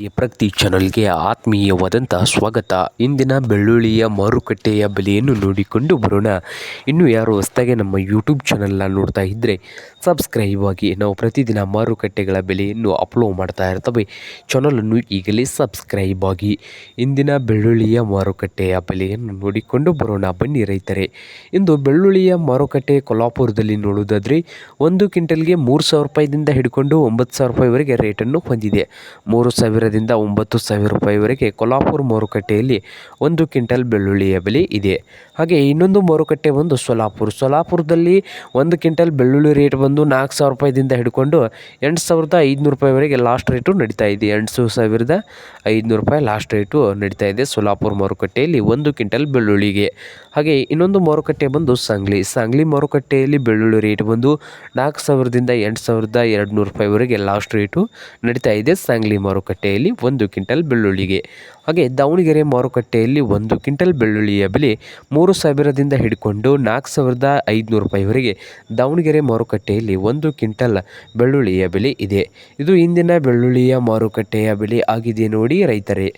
ಈ ಪ್ರತಿ ಚಾನಲ್ಗೆ ಆತ್ಮೀಯವಾದಂಥ ಸ್ವಾಗತ. ಇಂದಿನ ಬೆಳ್ಳುಳ್ಳಿಯ ಮಾರುಕಟ್ಟೆಯ ಬೆಲೆಯನ್ನು ನೋಡಿಕೊಂಡು ಬರೋಣ. ಇನ್ನು ಯಾರು ಹೊಸದಾಗಿ ನಮ್ಮ ಯೂಟ್ಯೂಬ್ ಚಾನಲ್ನ ನೋಡ್ತಾ ಇದ್ದರೆ ಸಬ್ಸ್ಕ್ರೈಬ್ ಆಗಿ. ನಾವು ಪ್ರತಿದಿನ ಮಾರುಕಟ್ಟೆಗಳ ಬೆಲೆಯನ್ನು ಅಪ್ಲೋಡ್ ಮಾಡ್ತಾ ಇರ್ತವೆ. ಚಾನಲನ್ನು ಈಗಲೇ ಸಬ್ಸ್ಕ್ರೈಬ್ ಆಗಿ. ಇಂದಿನ ಬೆಳ್ಳುಳ್ಳಿಯ ಮಾರುಕಟ್ಟೆಯ ಬೆಲೆಯನ್ನು ನೋಡಿಕೊಂಡು ಬರೋಣ ಬನ್ನಿ ರೈತರೇ. ಇಂದು ಬೆಳ್ಳುಳ್ಳಿಯ ಮಾರುಕಟ್ಟೆ ಕೊಲ್ಹಾಪುರದಲ್ಲಿ ನೋಡುವುದಾದರೆ 1 ಕ್ವಿಂಟಲ್ಗೆ 3,000 ರೂಪಾಯಿದಿಂದ ಹಿಡ್ಕೊಂಡು 9,000 ರೂಪಾಯಿವರೆಗೆ ರೇಟನ್ನು ಹೊಂದಿದೆ. 3,000 ದಿಂದ 9,000 ರೂಪಾಯಿವರೆಗೆ ಕೊಲ್ಹಾಪುರ ಮಾರುಕಟ್ಟೆಯಲ್ಲಿ 1 ಕ್ವಿಂಟಲ್ ಬೆಳ್ಳುಳ್ಳಿಯ ಬೆಲೆ ಇದೆ. ಹಾಗೆ ಇನ್ನೊಂದು ಮಾರುಕಟ್ಟೆ ಬಂದು ಸೊಲ್ಲಾಪುರದಲ್ಲಿ 1 ಕ್ವಿಂಟಲ್ ಬೆಳ್ಳುಳ್ಳಿ ರೇಟ್ ಬಂದು 4,000 ರೂಪಾಯಿದಿಂದ ಹಿಡ್ಕೊಂಡು 8,500 ರೂಪಾಯಿವರೆಗೆ ಲಾಸ್ಟ್ ರೇಟು ನಡೀತಾ ಇದೆ. 8,500 ರೂಪಾಯಿ ಲಾಸ್ಟ್ ರೇಟು ನಡೀತಾ ಇದೆ ಸೊಲ್ಲಾಪುರ ಮಾರುಕಟ್ಟೆಯಲ್ಲಿ 1 ಕ್ವಿಂಟಲ್ ಬೆಳ್ಳುಳ್ಳಿಗೆ. ಹಾಗೆ ಇನ್ನೊಂದು ಮಾರುಕಟ್ಟೆ ಬಂದು ಸಾಂಗ್ಲಿ ಮಾರುಕಟ್ಟೆಯಲ್ಲಿ ಬೆಳ್ಳುಳ್ಳಿ ರೇಟ್ ಬಂದು 4,000 ದಿಂದ 8,200 ರೂಪಾಯಿವರೆಗೆ ಲಾಸ್ಟ್ ರೇಟು ನಡೀತಾ ಇದೆ ಸಾಂಗ್ಲಿ ಮಾರುಕಟ್ಟೆಯಲ್ಲಿ 1 ಕ್ವಿಂಟಲ್ ಬೆಳ್ಳುಳ್ಳಿಗೆ. ಹಾಗೆ ದಾವಣಗೆರೆ ಮಾರುಕಟ್ಟೆಯಲ್ಲಿ 1 ಕ್ವಿಂಟಲ್ ಬೆಳ್ಳುಳ್ಳಿಯ ಬೆಲೆ 3,000 ದಿಂದ ಹಿಡ್ಕೊಂಡು 4,500 ರೂಪಾಯಿವರೆಗೆ ದಾವಣಗೆರೆ ಮಾರುಕಟ್ಟೆಯಲ್ಲಿ 1 ಕ್ವಿಂಟಲ್ ಬೆಳ್ಳುಳ್ಳಿಯ ಬೆಲೆ ಇದೆ. ಇದು ಇಂದಿನ ಬೆಳ್ಳುಳ್ಳಿಯ ಮಾರುಕಟ್ಟೆಯ ಬೆಲೆ ಆಗಿದೆ ನೋಡಿ ರೈತರೇ.